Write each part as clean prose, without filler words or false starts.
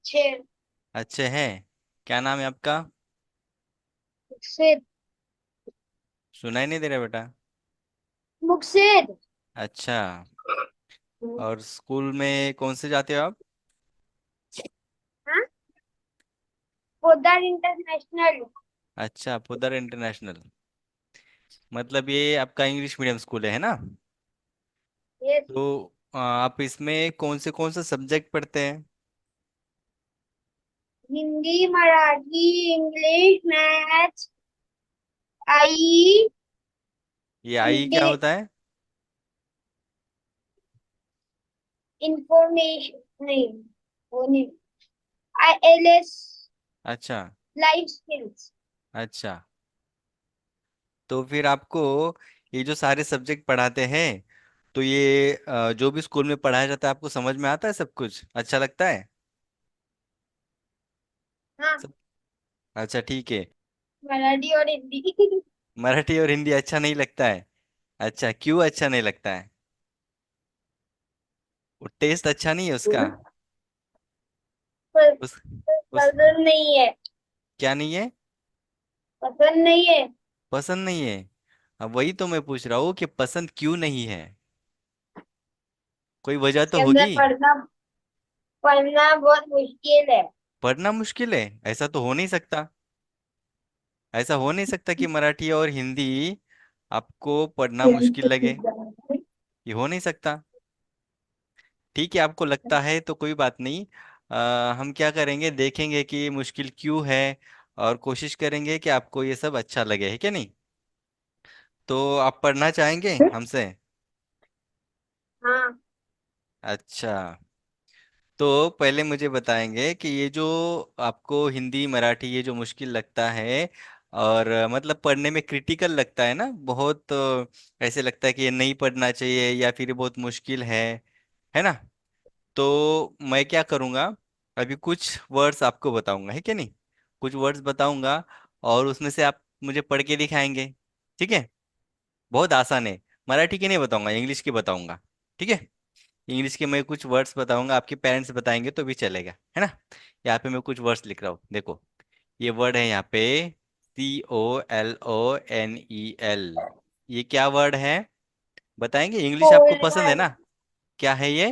छह। अच्छे हैं। क्या नाम है आपका? मुकसिद। सुनाई नहीं दे रहा बेटा। मुकसिद। अच्छा। और स्कूल में कौन से जाते हो आप? हाँ। पोद्दार इंटरनेशनल। अच्छा, पुदर इंटरनेशनल। मतलब ये आपका इंग्लिश मीडियम स्कूल है ना? यस। तो आप इसमें कौन से सब्जेक्ट पढ़ते हैं? हिंदी, मराठी, इंग्लिश, मैथ्स, आई, ये आई क्या होता है? इंफॉर्मेशन नहीं, वो नहीं, आई एल एस, अच्छा। Life skills. अच्छा, तो फिर आपको ये जो सारे सब्जेक्ट पढ़ाते हैं, तो ये जो भी स्कूल में पढ़ाया जाता है आपको समझ में आता है? सब कुछ अच्छा लगता है? हाँ। सब। अच्छा ठीक है। मराठी और हिंदी। मराठी और हिंदी अच्छा नहीं लगता है? अच्छा, क्यों अच्छा नहीं लगता है? वो टेस्ट अच्छा नहीं है उसका? पर, उस उस पसंद नहीं है। क्या नहीं है? पसंद नहीं है। पसंद नहीं है? अब वही तो मैं पूछ रहा हूँ कि पसंद क्यों नहीं है? कोई वजह तो इसके अंदर होगी। पढ़ना पढ़ना बहुत मुश्किल है। पढ़ना मुश्किल है? ऐसा तो हो नहीं सकता। ऐसा हो नहीं सकता कि मराठी और हिंदी आपको पढ़ना मुश्किल लगे। ये हो नहीं सकता। ठीक है, आपको लगता है तो कोई बात नहीं। हम क्या करेंगे, देखेंगे कि ये मुश्किल क्यों है, और कोशिश करेंगे कि आपको ये सब अच्छा लगे, है क्या नहीं? तो आप पढ़ना चाहेंगे हमसे? हाँ। अच्छा। तो पहले मुझे बताएंगे कि ये जो आपको हिंदी मराठी ये जो मुश्किल लगता है, और मतलब पढ़ने में क्रिटिकल लगता है ना बहुत, ऐसे लगता है कि ये नहीं पढ़ना चाहिए या फिर ये बहुत मुश्किल है ना? तो मैं क्या करूँगा, अभी कुछ वर्ड्स आपको बताऊंगा, है क्या नहीं? कुछ वर्ड्स बताऊंगा, और उसमें से आप मुझे पढ़ के दिखाएंगे। ठीक है? बहुत आसान है। मराठी के नहीं बताऊंगा, इंग्लिश के बताऊंगा। ठीक है? इंग्लिश के मैं कुछ वर्ड्स बताऊंगा, आपके पेरेंट्स बताएंगे तो भी चलेगा, है ना? यहाँ पे मैं कुछ वर्ड्स लिख रहा हूँ, देखो। ये वर्ड है यहाँ पे, COLONEL। ये क्या वर्ड है? बताएंगे? इंग्लिश आपको पसंद है कोलोनल। ना? क्या है ये?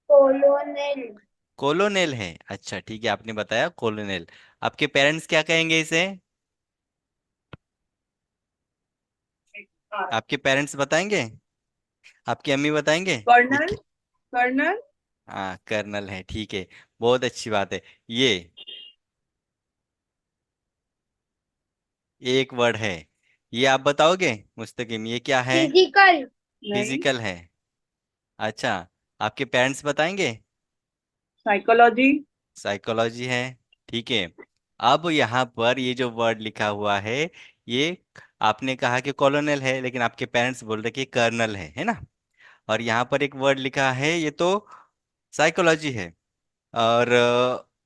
कोलोनल। कोलोनेल है? अच्छा ठीक है, आपने बताया कोलोनेल। आपके पेरेंट्स क्या कहेंगे इसे? आपके पेरेंट्स बताएंगे? आपकी अम्मी बताएंगे? ये कर्नल। कर्नल। हाँ, कर्नल है, ठीक है। बहुत अच्छी बात है। ये एक वर्ड है, ये आप बताओगे मुस्तकिम, ये क्या है? फिजिकल। नहीं। फिजिकल है? अच्छा, आपके पेरेंट्स बताएंगे? साइकोलॉजी। साइकोलॉजी है? ठीक है। अब यहाँ पर ये जो वर्ड लिखा हुआ है, ये आपने कहा कि कॉलोनल है, लेकिन आपके पेरेंट्स बोल रहे कि कर्नल है ना? और यहाँ पर एक वर्ड लिखा है, ये तो साइकोलॉजी है। और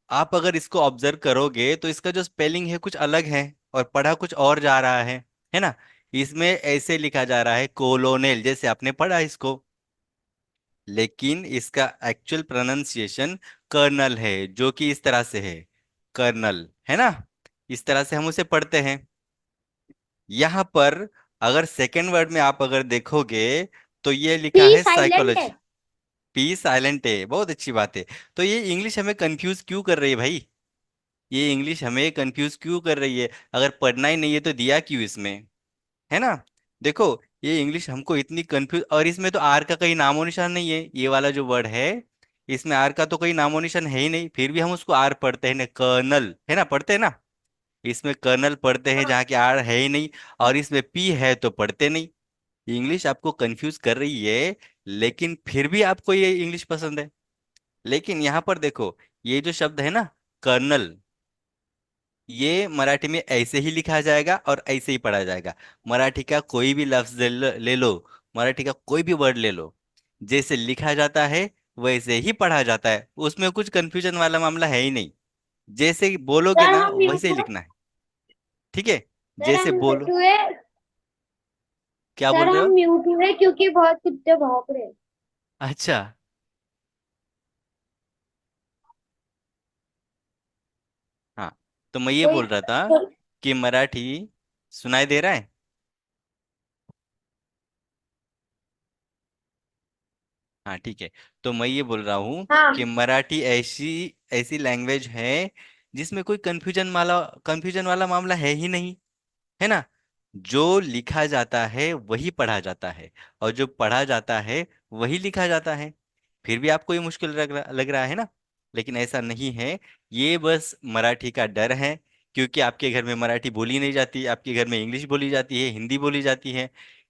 आप अगर इसको ऑब्जर्व करोगे तो इसका जो स्पेलिंग है कुछ अलग है, और पढ़ा कुछ और जा रहा है ना? इसमें ऐसे लिखा जा रहा है कोलोनेल, जैसे आपने पढ़ा इसको, लेकिन इसका एक्चुअल प्रोनाउंसिएशन कर्नल है, जो कि इस तरह से है, कर्नल, है ना? इस तरह से हम उसे पढ़ते हैं। यहाँ पर अगर सेकेंड वर्ड में आप अगर देखोगे, तो ये लिखा पी है साइलेंट है। साइकोलॉजी। पी साइलेंट है, बहुत अच्छी बात है। तो ये इंग्लिश हमें कंफ्यूज क्यों कर रही है भाई? ये इंग्लिश हमें कंफ्यूज क्यों कर रही है? अगर पढ़ना ही नहीं है तो दिया क्यों इसमें, है ना? देखो, ये इंग्लिश हमको इतनी कंफ्यूज, और इसमें तो आर का कहीं नामो निशान नहीं है, ये वाला जो वर्ड है, इसमें आर का तो कोई नामो निशान है ही नहीं, फिर भी हम उसको आर पढ़ते हैं ना, कर्नल है ना, पढ़ते हैं ना? इसमें कर्नल पढ़ते हैं जहाँ की आर है ही नहीं, और इसमें पी है तो पढ़ते नहीं। इंग्लिश आपको कंफ्यूज कर रही है, लेकिन फिर भी आपको ये इंग्लिश पसंद है। लेकिन यहाँ पर देखो, ये जो शब्द है ना, कर्नल, ये मराठी में ऐसे ही लिखा जाएगा और ऐसे ही पढ़ा जाएगा। मराठी का कोई भी लफ्ज ले लो, मराठी का कोई भी वर्ड ले लो, जैसे लिखा जाता है वैसे ही पढ़ा जाता है, उसमें कुछ कंफ्यूजन वाला मामला है ही नहीं। जैसे ही बोलोगे सर ना हम वैसे ही म्यूट लिखना है। ठीक है? सर जैसे हम म्यूट बोलो। हुए। क्या सर बोल रहे हम हो? म्यूट हुए क्योंकि बहुत कुत्ते भौंक रहे हैं। अच्छा। तो मैं ये कोई बोल रहा था कि मराठी, सुनाई दे रहा है? हाँ ठीक है। तो मैं ये बोल रहा हूँ कि हाँ। मराठी ऐसी ऐसी लैंग्वेज है जिसमें कोई कंफ्यूजन वाला मामला है ही नहीं, है ना। जो लिखा जाता है वही पढ़ा जाता है, और जो पढ़ा जाता है वही लिखा जाता है। फिर भी आपको ये मुश्किल लग रहा है ना, लेकिन ऐसा नहीं है। ये बस मराठी का डर है, क्योंकि आपके घर में मराठी बोली नहीं जाती, आपके घर में इंग्लिश बोली जाती है, हिंदी बोली जाती है।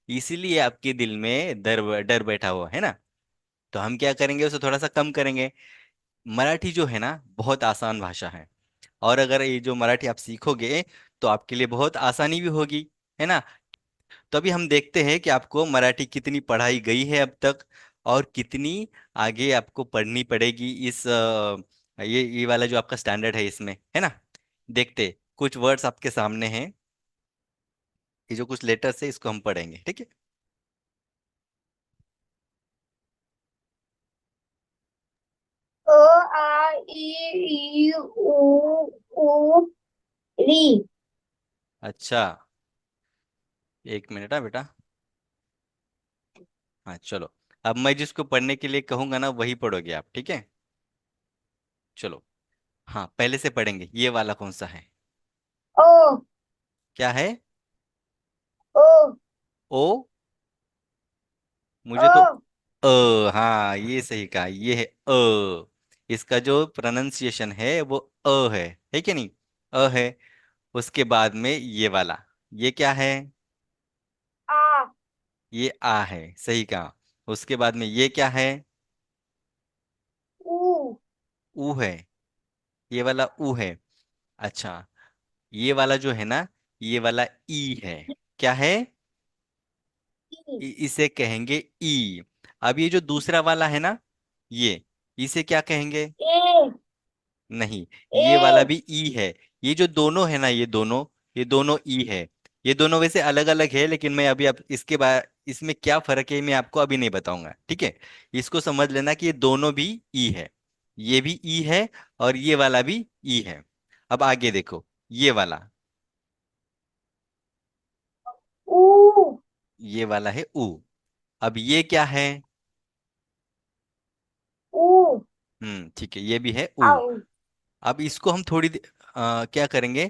इसीलिए आपके दिल में डर डर बैठा हुआ है ना। तो हम क्या करेंगे, उसे थोड़ा सा कम करेंगे। मराठी जो है ना, बहुत आसान भाषा है। और अगर ये जो मराठी आप सीखोगे तो आपके लिए बहुत आसानी भी होगी, है ना। तो अभी हम देखते हैं कि आपको मराठी कितनी पढ़ाई गई है अब तक, और कितनी आगे आपको पढ़नी पड़ेगी इस ये वाला जो आपका स्टैंडर्ड है इसमें, है ना। देखते, कुछ वर्ड्स आपके सामने हैं, ये जो कुछ लेटर्स है इसको हम पढ़ेंगे, ठीक है। अ आ इ ई उ री। अच्छा, एक मिनट, हाँ बेटा। हाँ चलो, अब मैं जिसको पढ़ने के लिए कहूंगा ना वही पढ़ोगे आप, ठीक है। चलो, हाँ पहले से पढ़ेंगे, ये वाला कौन सा है? ओ क्या है? ओ ओ? मुझे तो ओ हाँ ये सही कहा, ये है इसका जो प्रोनाउंसिएशन है वो है कि नहीं? है। उसके बाद में ये वाला, ये क्या है? आ ये आ है, सही कहा। उसके बाद में ये क्या है? उ ऊ है, ये वाला ऊ है। अच्छा, ये वाला जो है ना, ये वाला ई है। क्या है? ई इसे कहेंगे ई। अब ये जो दूसरा वाला है ना, ये, इसे क्या कहेंगे? ए नहीं, ये वाला ए भी ई है। ये जो दोनों है ना, ये दोनों ई है। ये दोनों वैसे अलग अलग है, लेकिन मैं अभी अब इसके बाद इसमें क्या फर्क है मैं आपको अभी नहीं बताऊंगा, ठीक है। इसको समझ लेना कि ये दोनों भी ई है, ये भी ई है और ये वाला भी ई है। अब आगे देखो, ये वाला, उ ये वाला है ऊ। अब ये क्या है? उ ठीक है, ये भी है ऊ। आउ अब इसको हम थोड़ी क्या करेंगे,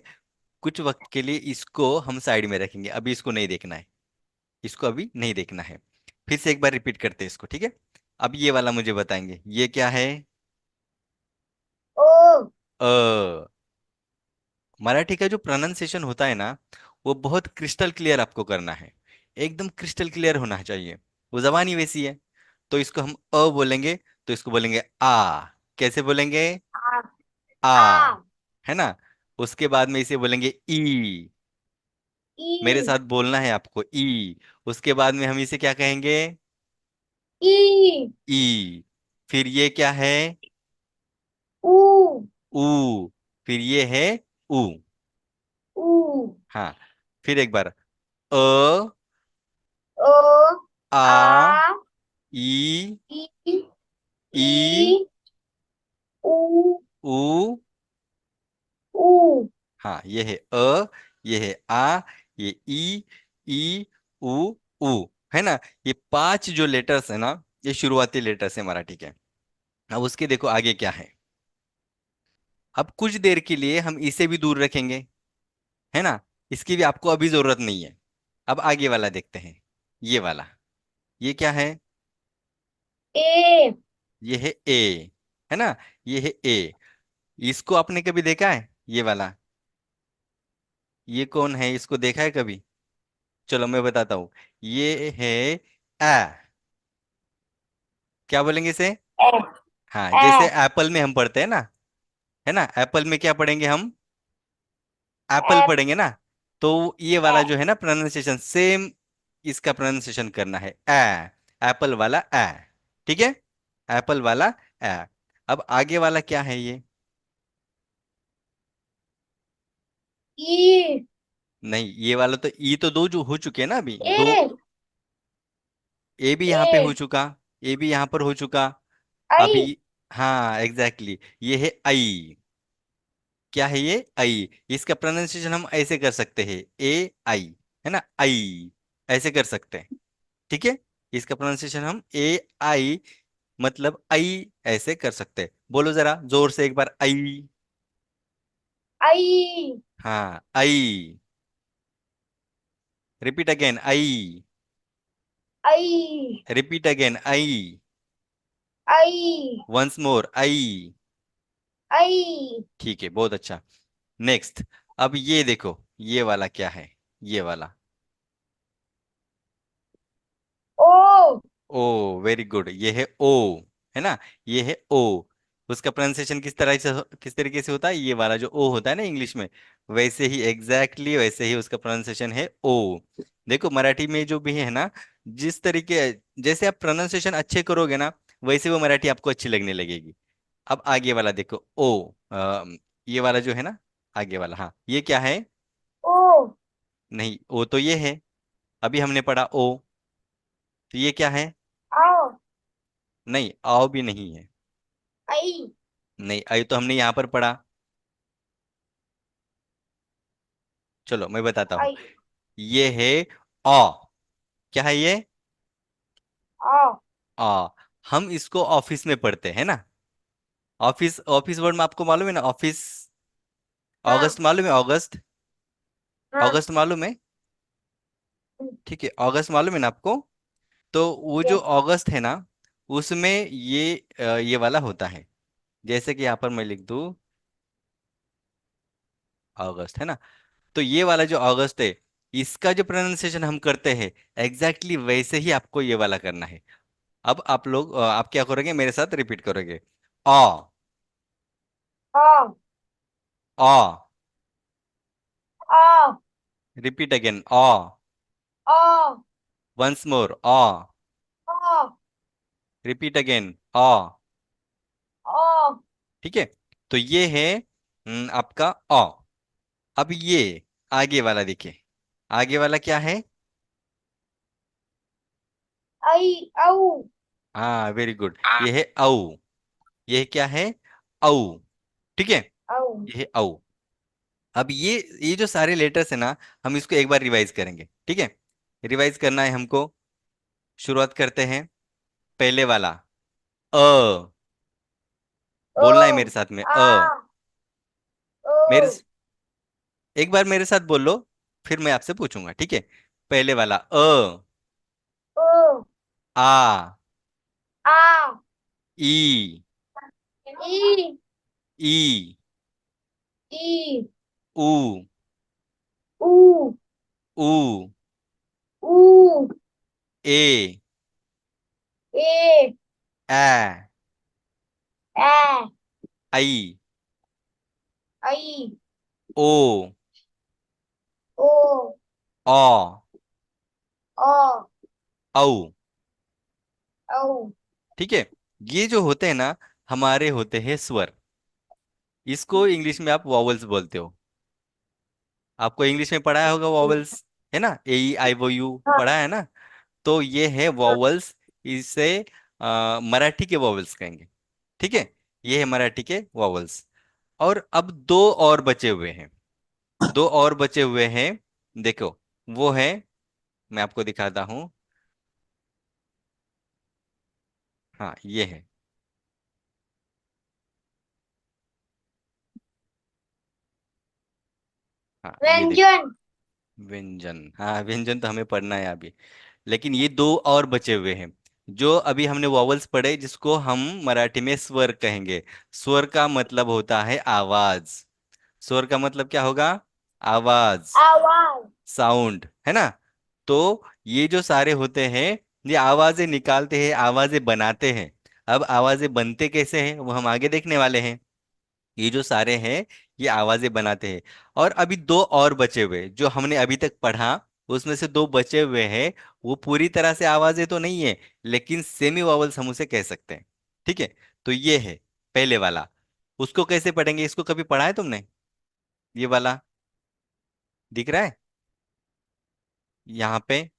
कुछ वक्त के लिए इसको हम साइड में रखेंगे, अभी इसको नहीं देखना है, इसको अभी नहीं देखना है। फिर से एक बार रिपीट करते हैं इसको, ठीक है। अब ये वाला मुझे बताएंगे, ये क्या है? ओ अ मराठी का जो प्रोनाउंसिएशन होता है ना, वो बहुत क्रिस्टल क्लियर आपको करना है, एकदम क्रिस्टल क्लियर होना चाहिए। वो जबान ही वैसी है। तो इसको हम बोलेंगे, तो इसको बोलेंगे आ। कैसे बोलेंगे? आ आ, आ है ना। उसके बाद में इसे बोलेंगे ई। मेरे ई साथ बोलना है आपको, ई। उसके बाद में हम इसे क्या कहेंगे? ई ई। फिर ये क्या है? उ ऊ। फिर ये है ऊ। उ हाँ, फिर एक बार, अ, ओ आ, आ ई, ई ई, ई उ ऊ। उ हाँ, ये है ये है आ, ये ई, ऊ, ऊ, है ना। ये पांच जो लेटर्स है ना, ये शुरुआती लेटर्स है मराठी के। अब उसके देखो आगे क्या है। अब कुछ देर के लिए हम इसे भी दूर रखेंगे, है ना। इसकी भी आपको अभी जरूरत नहीं है। अब आगे वाला देखते हैं, ये वाला, ये क्या है? ए ये है ए, है ना। ये है ए। इसको आपने कभी देखा है, ये वाला? ये कौन है, इसको देखा है कभी? चलो मैं बताता हूँ, ये है ए। क्या बोलेंगे इसे? ए हाँ, ए जैसे एप्पल में हम पढ़ते हैं ना, है ना। एप्पल में क्या पढ़ेंगे हम? एप्पल ए पढ़ेंगे ना। तो ये वाला ए जो है ना प्रोनाउंसिएशन सेम, इसका प्रोनाउंसिएशन करना है ए। एप्पल वाला ए, ठीक है। एप्पल वाला ए। अब आगे वाला क्या है ये? ई नहीं, ये वाला तो ई तो दो जो हो चुके हैं ना अभी दो। ए ए भी यहाँ पे हो ए चुका, ए भी यहाँ पर हो चुका। आई अभी, हाँ एग्जैक्टली, ये है आई। क्या है ये? आई। इसका प्रोनाउंसिएशन हम ऐसे कर सकते हैं, ए आई, है ना, आई, ऐसे कर सकते हैं। ठीक है, इसका प्रोनाउंसिएशन हम ए आई, मतलब आई, ऐसे कर सकते हैं। बोलो जरा जोर से एक बार, आई। आई। हाँ, आई। रिपीट अगेन, आई। आई। रिपीट अगेन, आई। आई। वंस मोर, आई। आई। ठीक है, बहुत अच्छा। नेक्स्ट। अब ये देखो, ये वाला क्या है? ये वाला, ओ। ओ, वेरी गुड, ये है ओ, है ना, ये है ओ। उसका प्रोनाउंसिएशन किस तरीके से होता है? ये वाला जो ओ होता है ना इंग्लिश में, वैसे ही, एग्जैक्टली वैसे ही उसका प्रोनाउंसिएशन है ओ। देखो मराठी में जो भी है ना, जिस तरीके, जैसे आप प्रोनाउंसिएशन अच्छे करोगे ना, वैसे वो मराठी आपको अच्छी लगने लगेगी। अब आगे वाला देखो, ओ, ये वाला जो है ना, आगे वाला, हाँ, ये क्या है? ओ। नहीं, ओ तो ये है, अभी हमने पढ़ा ओ, तो ये क्या है? आओ। नहीं, आओ भी नहीं है। आई। नहीं, आई तो हमने यहाँ पर पढ़ा। चलो मैं बताता हूँ, आई। ये है आ। क्या है ये? आओ। आ। हम इसको ऑफिस में पढ़ते हैं ना, ऑफिस, ऑफिस वर्ड में आपको मालूम है ना, ऑफिस। हाँ। अगस्त मालूम है, अगस्त? हाँ। अगस्त मालूम है? ठीक है, अगस्त मालूम है ना आपको? तो वो जो यस। अगस्त है ना, उसमें ये वाला होता है। जैसे कि यहाँ पर मैं लिख दूँ, अगस्त, है ना, तो ये वाला जो अगस्त है, इसका जो प्रोनाउंसिएशन हम करते हैं, एग्जैक्टली वैसे ही आपको ये वाला करना है। अब आप लोग, आप क्या करोगे, मेरे साथ रिपीट करोगे, आ। आ। आ। आ। रिपीट अगेन, आ। आ। वंस मोर, आ। आ। रिपीट अगेन, आ। आ। ठीक है, तो ये है आपका आ। अब ये आगे वाला देखिए, आगे वाला क्या है? आई। औ। हाँ, वेरी गुड, ये है औ। ये क्या है? औ। ठीक है, औ। ये है औ। अब ये जो सारे लेटर्स है ना, हम इसको एक बार रिवाइज करेंगे, ठीक है? रिवाइज करना है हमको। शुरुआत करते हैं, पहले वाला, अ। ओ। बोलना है मेरे साथ में, आ। अ। ओ। मेरे एक बार मेरे साथ बोल लो, फिर मैं आपसे पूछूंगा, ठीक है? पहले वाला, अ। ओ। आ। आ। ई। ई। ई। ई। ऊ। ऊ। ऊ। ऊ। ए। ए। ए। ए। आई। आई। ओ। ओ। औ। ओ। औ। औ। ठीक है, ये जो होते हैं ना, हमारे होते हैं स्वर। इसको इंग्लिश में आप वॉवल्स बोलते हो। आपको इंग्लिश में पढ़ाया होगा वॉवल्स, है ना, ए ई आई ओ यू हाँ। पढ़ा है ना? तो ये है हाँ। वॉवल्स। इसे मराठी के वॉवल्स कहेंगे। ठीक है, ये है मराठी के वॉवल्स। और अब दो और बचे हुए हैं, दो और बचे हुए हैं। देखो, वो है, मैं आपको दिखाता हूँ। हाँ, ये है। हाँ, ये देखो, व्यंजन। व्यंजन। हाँ, व्यंजन तो हमें पढ़ना है अभी, लेकिन ये दो और बचे हुए हैं। जो अभी हमने वॉवल्स पढ़े, जिसको हम मराठी में स्वर कहेंगे। स्वर का मतलब होता है आवाज। स्वर का मतलब क्या होगा? आवाज, आवाज। साउंड, है ना? तो ये जो सारे होते हैं, ये आवाजें निकालते हैं, आवाजें बनाते हैं। अब आवाजें बनते कैसे हैं, वो हम आगे देखने वाले हैं। ये जो सारे हैं, ये आवाजें बनाते हैं। और अभी दो और बचे हुए, जो हमने अभी तक पढ़ा, उसमें से दो बचे हुए हैं। वो पूरी तरह से आवाजें तो नहीं है, लेकिन सेमी वॉवल्स हम उसे कह सकते हैं। ठीक है, तो ये है पहले वाला। उसको कैसे पढ़ेंगे? इसको कभी पढ़ा है तुमने? ये वाला दिख रहा है यहाँ पे,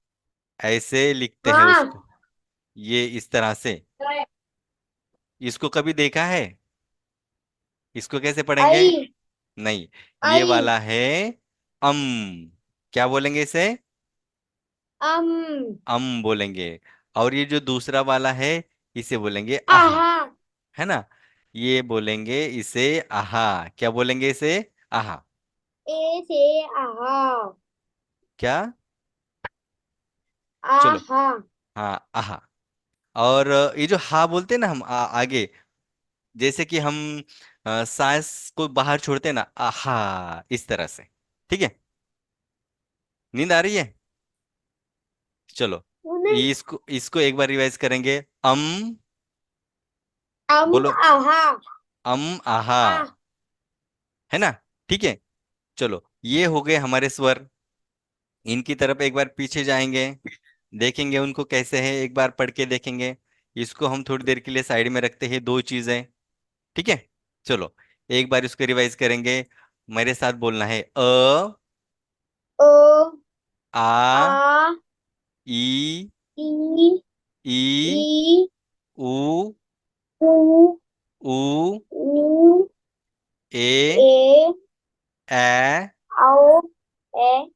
ऐसे लिखते हैं हाँ। उसको, ये इस तरह से। इसको कभी देखा है? इसको कैसे पढ़ेंगे? आई। नहीं, ये आई। वाला है अम। क्या बोलेंगे इसे? अम। अम बोलेंगे। और ये जो दूसरा वाला है, इसे बोलेंगे आहा। आहा। है ना? ये बोलेंगे इसे आहा। क्या बोलेंगे इसे? आहा। ए से आहा। क्या? चलो। आहा। हाँ, आहा। और ये जो हा बोलते हैं ना हम आगे, जैसे कि हम सांस को बाहर छोड़ते हैं ना, आहा, इस तरह से। ठीक है? नींद आ रही है? चलो, तूने। इसको इसको एक बार रिवाइज करेंगे। अम। बोलो। आहा। अम आहा। आ। है ना? ठीक है। चलो, ये हो गए हमारे स्वर। इनकी तरफ एक बार पीछे जाएंगे, देखेंगे उनको कैसे है, एक बार पढ़ के देखेंगे। इसको हम थोड़ी देर के लिए साइड में रखते हैं, दो चीजें। ठीक है? चलो, एक बार इसको रिवाइज करेंगे। मेरे साथ बोलना है ओ। आ आ। ई ई। ई ई। उ ऊ। ऊ ऊ। ए ए। ए। आओ। ए।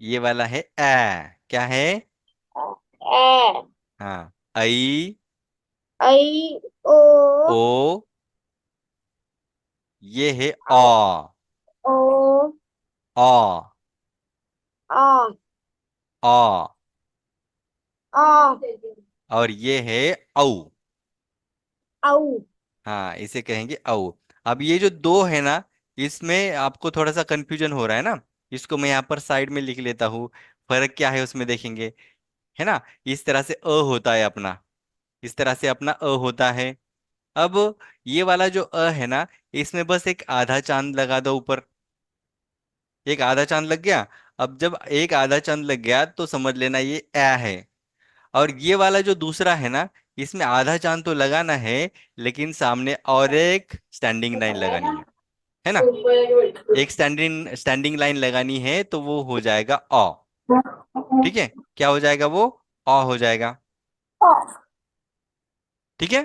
ये वाला है ए। क्या है? ए। हाँ, आई आई। ओ। ओ। ये है आओ। आ। ओ। आ आ। आ। आ। और ये है औ। आऊ। हाँ, इसे कहेंगे औ। अब ये जो दो है ना, इसमें आपको थोड़ा सा कंफ्यूजन हो रहा है ना। इसको मैं यहाँ पर साइड में लिख लेता हूँ। फर्क क्या है उसमें देखेंगे। है ना? इस तरह से अ होता है अपना। इस तरह से अपना अ होता है। अब ये वाला जो अ है ना, इसमें बस एक आधा चांद लगा दो ऊपर। एक आधा चांद लग गया। अब जब एक आधा चांद लग गया तो समझ लेना ये ए है। और ये वाला जो दूसरा है ना, इसमें आधा चांद तो लगाना है, लेकिन सामने और एक स्टैंडिंग लाइन लगानी है ना? एक स्टैंडिंग स्टैंडिंग लाइन लगानी है, तो वो हो जाएगा अ। ठीक है? क्या हो जाएगा वो? अ हो जाएगा। ठीक है?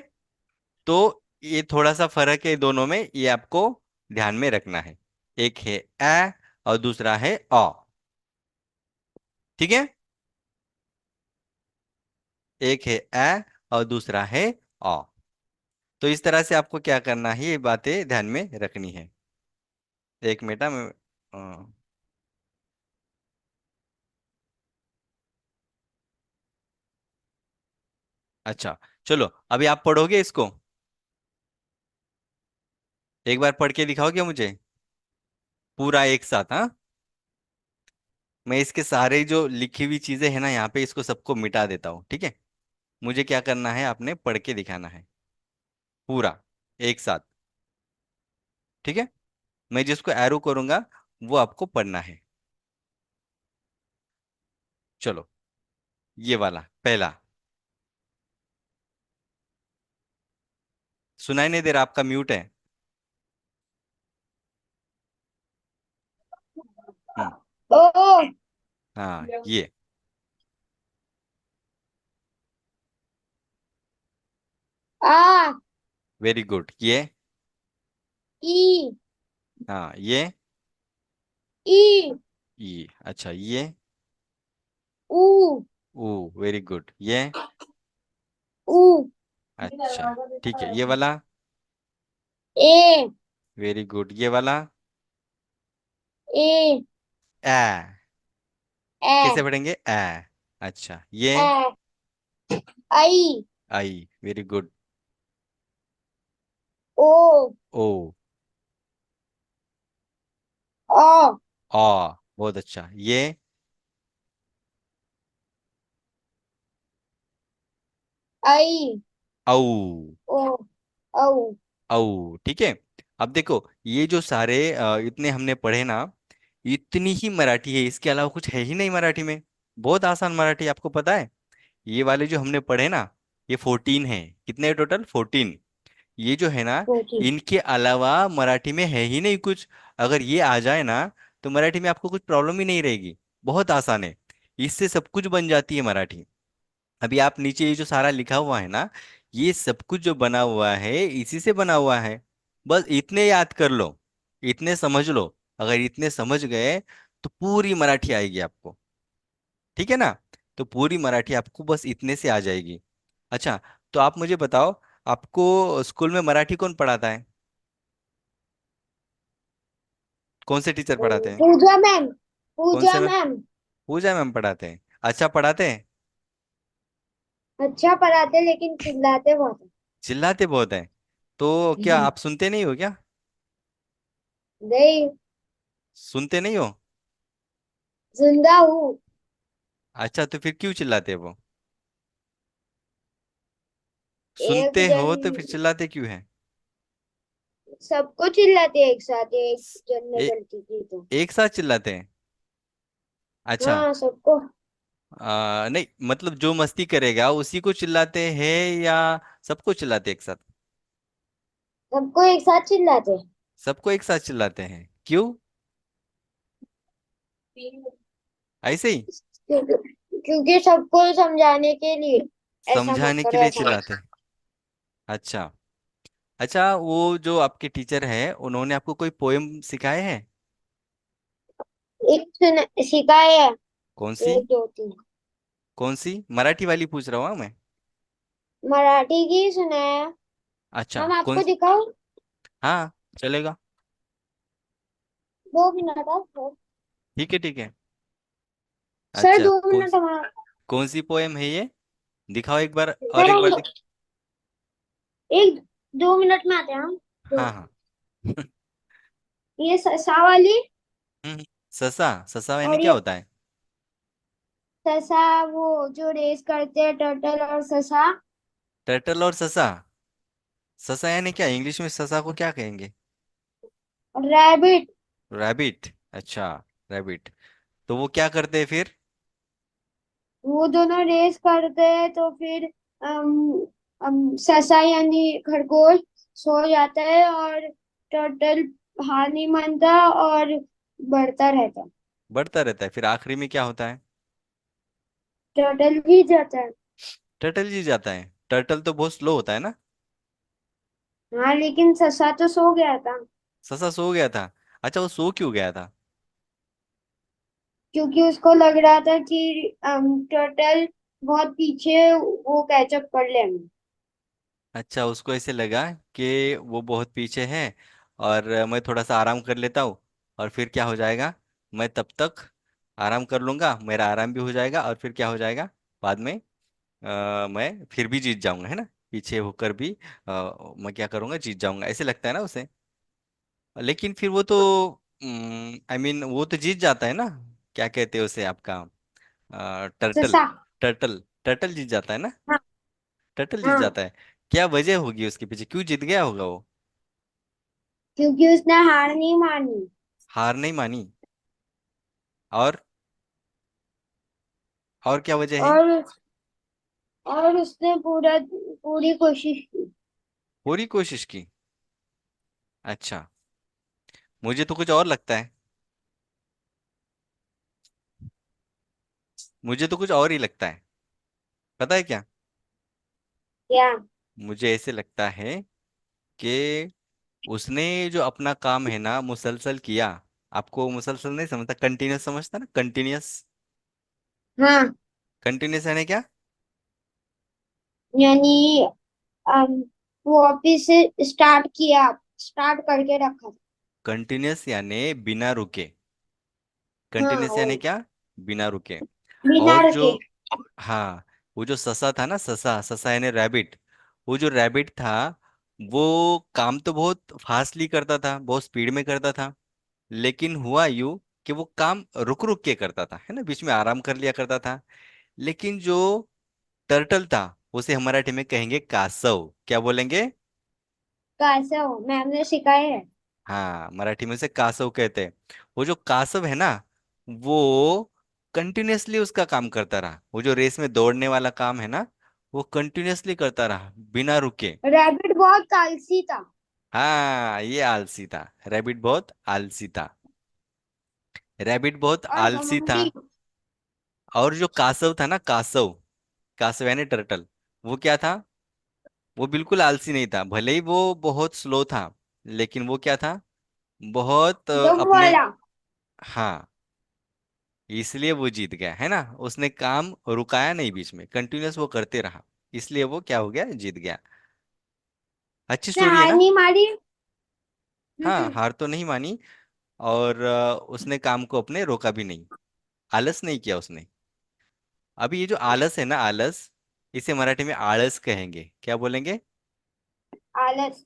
तो ये थोड़ा सा फर्क है दोनों में, ये आपको ध्यान में रखना है। एक है ए और दूसरा है अ। ठीक है? एक है ए और दूसरा है अ। तो इस तरह से आपको क्या करना है, ये बातें ध्यान में रखनी है। एक मिनट मैं अच्छा, चलो, अभी आप पढ़ोगे इसको? एक बार पढ़ के दिखाओगे मुझे पूरा एक साथ? हाँ, मैं इसके सारे जो लिखी हुई चीजें हैं ना यहाँ पे, इसको सबको मिटा देता हूँ। ठीक है? मुझे क्या करना है, आपने पढ़ के दिखाना है पूरा एक साथ। ठीक है? मैं जिसको एरो करूंगा, वो आपको पढ़ना है। चलो, ये वाला पहला। सुनाई नहीं दे रहा? आपका म्यूट है। हम्म। ओ। हाँ, ये। आ। वेरी गुड, ये। ई। हाँ, ये। ई। ये, अच्छा, ये। ऊ। ओ, वेरी गुड, ये। ऊ। अच्छा, ठीक है, ये वाला। ए। वेरी गुड, ये वाला। ए। ए। कैसे ए। पढ़ेंगे? ए। अच्छा, ये। ए। आई। आई, वेरी गुड। ओ। ओ। ओ। आ, बहुत अच्छा, ये। आई। औ। ओ। औ। औ, ठीक है। अब देखो, ये जो सारे इतने हमने पढ़े ना, इतनी ही मराठी है, इसके अलावा कुछ है ही नहीं मराठी में। बहुत आसान मराठी, आपको पता है। ये वाले जो हमने पढ़े ना, ये 14 है। कितने टोटल? 14। ये जो है ना, कोठी। इनके अलावा मराठी में है ही नहीं कुछ। अगर ये आ जाए ना, तो मराठी में आपको कुछ प्रॉब्लम ही नहीं रहेगी। बहुत आसान है। इससे सब कुछ बन जाती है मराठी। अभी आप नीचे ये जो सारा लिखा हुआ है ना, ये सब कुछ जो बना हुआ है, इसी से बना हुआ है। बस इतने याद कर लो। इतने समझ लो। अगर इतने समझ गए तो पूरी मराठी आएगी आपको। ठीक है ना? तो पूरी मराठी आपको बस इतने से आ जाएगी। अच्छा, तो आप मुझे बताओ, आपको स्कूल में मराठी कौन पढ़ाता है? कौन से टीचर पढ़ाते हैं? पूजा मैम। कौन से पूजा मैम? मैम। पूजा मैम पढ़ाते हैं। अच्छा पढ़ाते हैं? अच्छा पढ़ाते लेकिन चिल्लाते बहुत चिल्लाते बहुत हैं? तो क्या हैं। आप सुनते नहीं हो क्या? नहीं। सुनते नहीं हो? जिंदा हूँ। अच्छा, तो फिर क्यों चिल्लाते हैं वो? एक सुनते जन हो तो फिर चिल्लाते क्यों हैं? सबको चिल्लाते एक साथ, एक जन ने ए, गलती की तो। एक साथ चिल्लाते हैं? अच्छा। हाँ सबको। नहीं मतलब जो मस्ती करेगा उसी को चिल्लाते हैं या सबको चिल्लाते हैं एक साथ? सबको एक साथ चिल्लाते। सबको एक साथ चिल्लाते हैं, क्यों? ऐसे ही? क्योंकि सबको समझाने के लिए ऐसा मत समझाने के करो, लिए ऐसा चिल्लाते हैं। अच्छा। अच्छा, वो जो आपके टीचर है उन्होंने आपको कोई पोएम सिखाए हैं? एक सिखाया है। कौन सी? एक दो तीन। कौन सी मराठी वाली पूछ रहा हूँ मैं। मराठी की सुनाया। अच्छा हम कौन? आपको दिखाओ। हाँ, चलेगा। 2 मिनट आप। ठीक है ठीक है। सर अच्छा, दो कौन? मिनट हमारा। कौन सी पोएम है ये? दिखाओ एक बार, और सर एक हम बार दिख। 2 मिनट में आते हैं हम। हाँ दो। हाँ। ये सा वाली। ससा? ससा यानी और क्या ये होता है? ससा, वो जो रेस करते हैं टर्टल और ससा। टर्टल और ससा? ससा यानी क्या? इंग्लिश में ससा को क्या कहेंगे? रैबिट। रैबिट? अच्छा, रैबिट। तो वो क्या करते हैं फिर? वो दोनों रेस करते हैं तो फिर ससा यानी खरगोश सो जाता है और टर्टल हार नहीं मानता और बढ़ता रहता है। बढ़ता रहता है, फिर आखिरी में क्या होता है? टर्टल भी जाता है। टर्टल जी जाता है? टर्टल तो बहुत स्लो होता है ना। हाँ लेकिन ससा तो सो गया था। ससा सो गया था? अच्छा, वो सो क्यों गया था? क्योंकि उसको लग रहा था कि टर्टल बहुत पीछे, वो कैचअप कर ले हमें। अच्छा, उसको ऐसे लगा कि वो बहुत पीछे है, और मैं थोड़ा सा आराम कर लेता हूँ, और फिर क्या हो जाएगा, मैं तब तक आराम कर लूंगा, मेरा आराम भी हो जाएगा, और फिर क्या हो जाएगा बाद में, मैं फिर भी जीत जाऊंगा, है ना? पीछे होकर भी मैं क्या करूंगा, जीत जाऊंगा, ऐसे लगता है ना उसे। लेकिन फिर वो तो, आई मीन वो तो जीत जाता है ना। क्या कहते हैं उसे आपका, टर्टल। ससा। टर्टल टर्टल जीत जाता है ना? हाँ। टर्टल जीत हाँ जाता है। क्या वजह होगी उसके पीछे, क्यों जीत गया होगा वो? क्योंकि उसने हार नहीं मानी। हार नहीं मानी? और और क्या वजह है? और उसने पूरी कोशिश की। पूरी कोशिश की? अच्छा, मुझे तो कुछ और लगता है। मुझे तो कुछ और ही लगता है। पता है क्या? क्या? मुझे ऐसे लगता है कि उसने जो अपना काम है ना मुसलसल किया। आपको मुसलसल नहीं समझता, कंटिन्यूस समझता ना, कंटिन्यूस। हाँ कंटिन्यूस यानी क्या? यानी अम, वो वापिस से स्टार्ट करके रखा था। कंटिन्यूस यानी बिना रुके। हाँ कंटिन्यूस यानी वही। क्या? बिना रुके। बिना और जो, रुके। हाँ, वो जो ससा था ना, ससा ससा यानी रैबिट। वो जो रैबिट था, वो काम तो बहुत फास्टली करता था, बहुत स्पीड में करता था। लेकिन हुआ यूं कि वो काम रुक रुक के करता था, है ना, बीच में आराम कर लिया करता था। लेकिन जो टर्टल था, उसे हम मराठी में कहेंगे कासव, क्या बोलेंगे? कैसे हो, मैम ने सिखाया है। हाँ, मराठी में उसे कासव कहते हैं। वो जो कासव है ना, वो कंटिन्यूअसली उसका काम करता रहा, वो जो रेस में दौड़ने वाला काम है ना, वो कंटिन्यूअसली करता रहा बिना रुके। रैबिट बहुत आलसी था। हाँ, ये आलसी था। रैबिट बहुत आलसी था। रैबिट बहुत और आलसी था। घमंडी। और जो कासव था ना, कासव, कासव यानी टर्टल, वो क्या था? वो बिल्कुल आलसी नहीं था, भले ही वो बहुत स्लो था, लेकिन वो क्या था? बहुत डग अपने। वाला। हाँ, इसलिए वो जीत गया है ना। उसने काम रुकाया नहीं, बीच में कंटिन्यूअस वो करते रहा, इसलिए वो क्या हो गया, जीत गया। अच्छी ने स्टोरी है हार ना। नहीं मारी। हाँ, हम्म। हार तो नहीं मानी। और उसने काम को अपने रोका भी नहीं, आलस नहीं किया उसने। अभी ये जो आलस है ना, आलस, इसे मराठी में आळस कहेंगे, क्या बोलेंगे? आलस।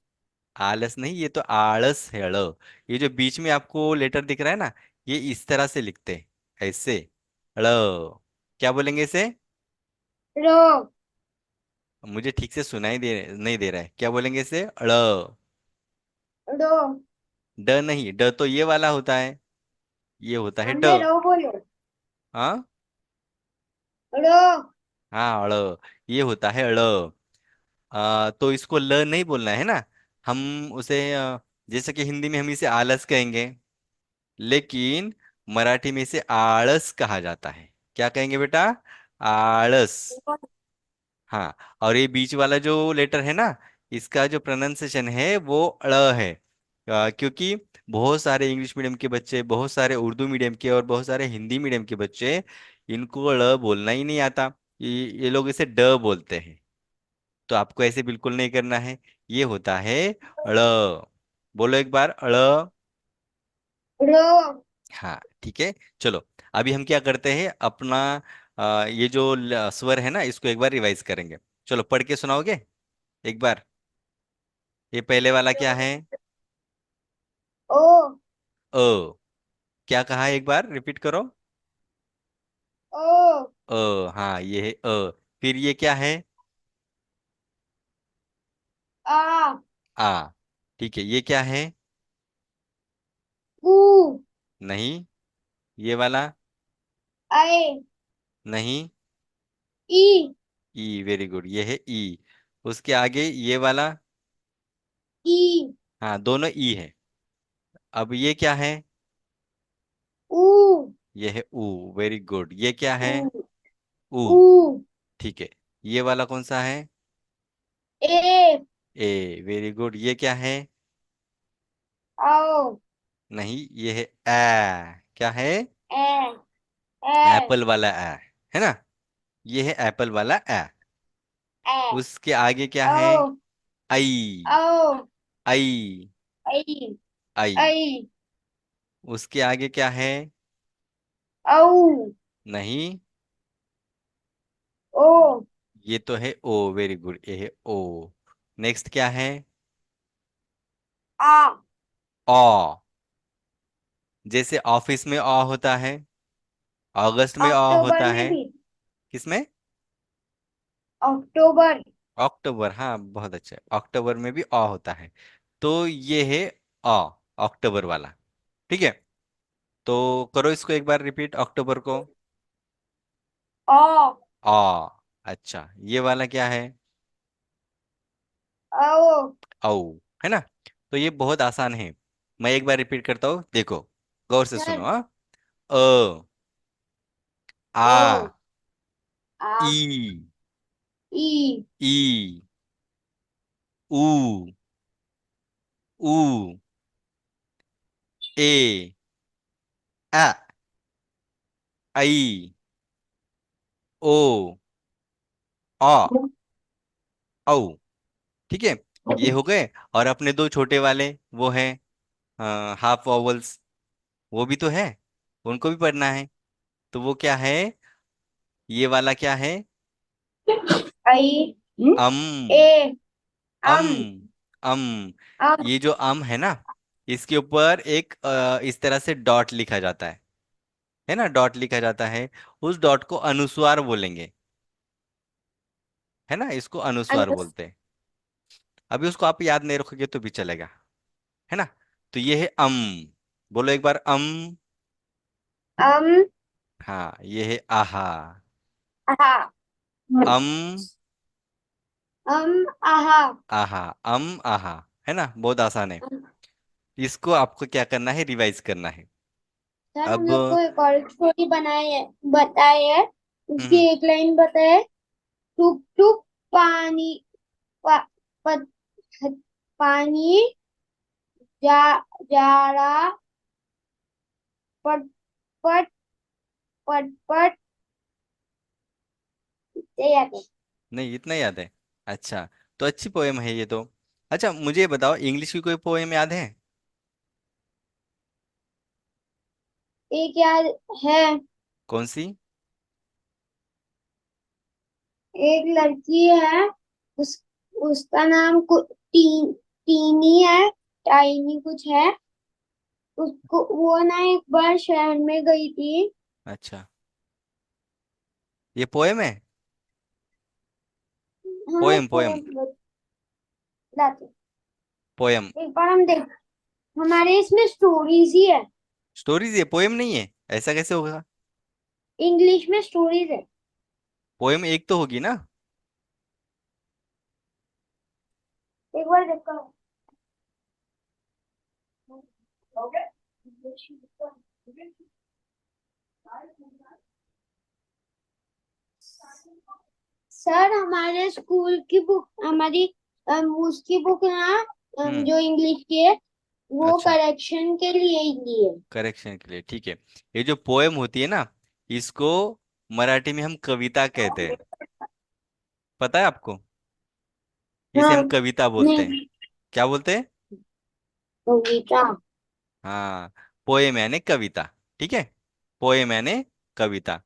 आलस नहीं, ये तो आलस है, ळ। ये जो बीच में आपको लेटर दिख रहा है ना, ये इस तरह से लिखते हैं, ऐसे, ळ। क्या बोलेंगे इसे? रो। मुझे ठीक से सुनाई दे नहीं दे रहा है, क्या बोलेंगे इसे? ड़। रो। ड नहीं, ड तो ये वाला होता है, ये होता है ड। हमने रो बोलो। हाँ, रो। हाँ, ड़, ये होता है ड़। तो इसको ल नहीं बोलना है ना, हम उसे जैसे कि हिंदी में हम इसे आलस कहेंगे, लेकिन मराठी में इसे आळस कहा जाता है। क्या कहेंगे बेटा? आळस। हाँ, और ये बीच वाला जो लेटर है ना, इसका जो प्रोनाउंसिएशन है वो ड़ है। क्योंकि बहुत सारे इंग्लिश मीडियम के बच्चे, बहुत सारे उर्दू मीडियम के और बहुत सारे हिंदी मीडियम के बच्चे, इनको ड़ बोलना ही नहीं आता। ये लोग इसे ड बोलते हैं। तो आपको ऐसे बिल्कुल नहीं करना है, ये होता है ड़। बोलो एक बार, ड़। रो। हाँ, ठीक है। चलो, अभी हम क्या करते हैं, अपना ये जो स्वर है ना, इसको एक बार रिवाइज करेंगे। चलो, पढ़ के सुनाओगे एक बार? ये पहले वाला क्या है? ओ। अ। क्या कहा है, एक बार रिपीट करो। ओ। हाँ, ये है अ। फिर ये क्या है? आ। आ। ठीक है, ये क्या है? ऊ। नहीं, ये वाला। ऐ। नहीं, ई। ई, वेरी गुड, ये है ई। उसके आगे ये वाला। ई। हाँ, दोनों ई है। अब ये क्या है? ऊ। ये है ऊ, वेरी गुड। ये क्या है? ऊ। ऊ। ऊ। ठीक है, ये वाला कौन सा है? ए। ए, वेरी गुड। ये क्या है? आओ। नहीं, ये है ए। क्या है? ए। ए। एप्पल वाला ए, है ना। ये है एप्पल वाला ए। ए। उसके आगे क्या है? ओ। आई। ओ। आई। ऐ। आई। ऐ। उसके आगे क्या है? औ। नहीं, ओ। ये तो है ओ, वेरी गुड, ये है ओ। नेक्स्ट क्या है? आ। ओ। जैसे ऑफिस में ओ होता है, अगस्त में ओ अक्टूबर होता में है। भी। किसमें? अक्टूबर। अक्टूबर, हाँ, बहुत अच्छा है, अक्टूबर में भी अ होता है। तो ये है अ, अक्टूबर वाला। ठीक है, तो करो इसको एक बार रिपीट, अक्टूबर को। आ। अ। अच्छा, ये वाला क्या है? औ। औ, है ना। तो ये बहुत आसान है, मैं एक बार रिपीट करता हूँ, देखो, गौर से सुनो। सर। हाँ, अ, ओ। आ, आ। ई, ई। ई, ऊ, ऊ, ए, आ, आई, ओ, आ, औ। ठीक है, ये हो गए। और अपने दो छोटे वाले, वो हैं हाफ वॉवल्स, वो भी तो है, उनको भी पढ़ना है। तो वो क्या है? ये वाला क्या है? ऐ। अम। ए। अम। अम। अम। अम। ये जो अम है ना, इसके ऊपर एक इस तरह से डॉट लिखा जाता है ना, डॉट लिखा जाता है। उस डॉट को अनुस्वार बोलेंगे, है ना, इसको अनुस्वार अनुस। बोलते हैं। अभी उसको आप याद नहीं रखोगे तो भी चलेगा, है ना। तो ये है अम। बोलो एक बार, अम। अम। हाँ, ये है आहा। आहा। अम। अम। आहा। आहा। अम। आहा, है ना, बहुत आसान है। इसको आपको क्या करना है, रिवाइज करना है। सर हम अब लोग को एक और स्टोरी बनाई है, बताई है। उसकी हम्म, एक लाइन बताए। टुक टुक पानी, पा, प, पानी जा जाड़ा पट पट पट पट ये याद है। नहीं, इतना याद है। अच्छा, तो अच्छी पोएम है ये तो। अच्छा, मुझे ये बताओ, इंग्लिश की कोई पोएम याद है? एक याद है। कौन सी? एक लड़की है, उस उसका नाम टीनी है, टाइनी कुछ है। उसको वो ना एक बार शहर में गई थी। अच्छा, ये पोएम है? हाँ पोएम पोएम। पोएम बताते। पोएम। एक बार हम देख, हमारे इसमें स्टोरीज ही है। स्टोरीज? ये पोएम नहीं है? ऐसा कैसे होगा? इंग्लिश में स्टोरीज है। पोएम एक तो होगी ना। एक बार देखो। सर हमारे स्कूल की बुक, हमारी उसकी बुक ना, हम्म। जो इंग्लिश की है, वो अच्छा, करेक्शन के लिए ही ली है। करेक्शन के लिए, ठीक है। ये जो पोएम होती है ना, इसको मराठी में हम कविता कहते हैं। पता है आपको? इसे हाँ। हम कविता बोलते हैं। नहीं, क्या बोलते हैं? कविता। हाँ, पोएम यानी कविता। ठीक है, पोएम यानी कविता।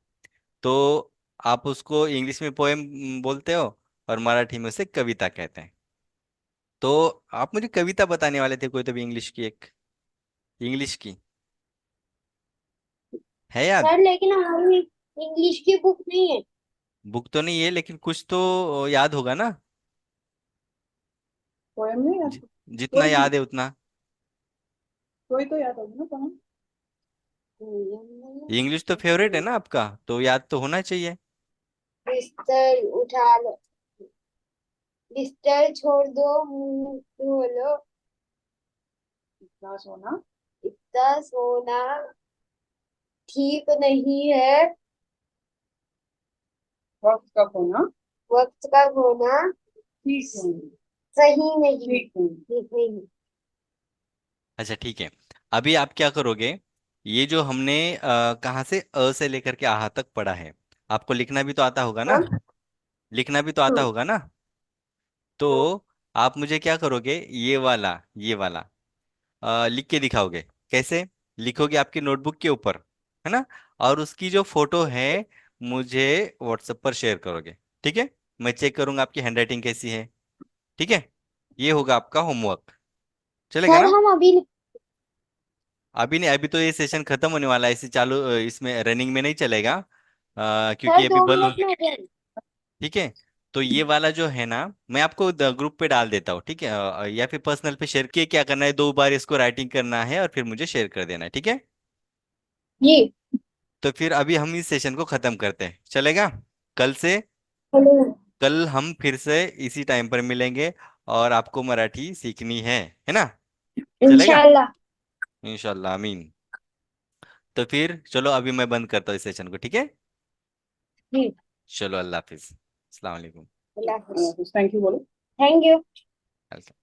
तो आप उसको इंग्लिश में पोएम बोलते हो, और मराठी में उसे कविता कहते हैं। तो आप मुझे कविता बताने वाले थे कोई तो भी, इंग्लिश की एक, इंग्लिश की है याद? सर लेकिन हमारी इंग्लिश की बुक नहीं है। बुक तो नहीं है, लेकिन कुछ तो याद होगा ना। पोएम नहीं जि, आपको? जितना कोई भी, याद है उतना। कोई तो याद होगी ना पोएम। इंग्लिश तो फेवरेट है ना आपका, तो याद तो होना चाहिए। बिस्तर उठा लो, बिस्तर छोड़ दो, मुंह धो लो, इतना सोना, इतना सोना ठीक नहीं है, वक्त का खोना, वक्त का खोना ठीक नहीं, सही नहीं, ठीक नहीं। ठीक नहीं। अच्छा, ठीक है। अभी आप क्या करोगे? ये जो हमने कहाँ से अ से लेकर के आहा तक पढ़ा है, आपको लिखना भी तो आता होगा ना? हाँ लिखना भी तो आता हाँ होगा ना? तो आप मुझे क्या करोगे, ये वाला लिख के दिखाओगे। कैसे लिखोगे? आपकी नोटबुक के ऊपर, है ना? और उसकी जो फोटो है, मुझे व्हाट्सएप पर शेयर करोगे। ठीक है, मैं चेक करूंगा आपकी हैंडराइटिंग कैसी है। ठीक है, ये होगा आपका होमवर्क। चलेगा सर ना? हम अभी अभी नहीं, अभी तो ये सेशन खत्म होने वाला है, इसे चालू इसमें रनिंग में नहीं चलेगा, सर क्योंकि अभी दो बंद हो। मिनट में आ जाएंगे। ठीक है, तो ये वाला जो है ना, मैं आपको ग्रुप पे डाल देता हूँ, ठीक है? या फिर पर्सनल पे शेयर किए, क्या करना है, 2 बार इसको राइटिंग करना है और फिर मुझे शेयर कर देना है, ठीक है? जी। तो फिर अभी हम इस सेशन को खत्म करते हैं, चलेगा? कल से, हेलो। कल हम फिर से इसी टाइम पर मिलेंगे, और आपको मराठी सीखनी है ना? चलेगा? इंशाल्लाह। इंशाल्लाह, आमीन। तो फिर चलो, अभी मैं बंद करता हूँ इस सेशन को, ठीक है? जी। चलो, अल्लाह हाफिज, अस्सलाम वालेकुम। अल्लाह हाफिज। थैंक यू बोलो। Thank you. वेलकम।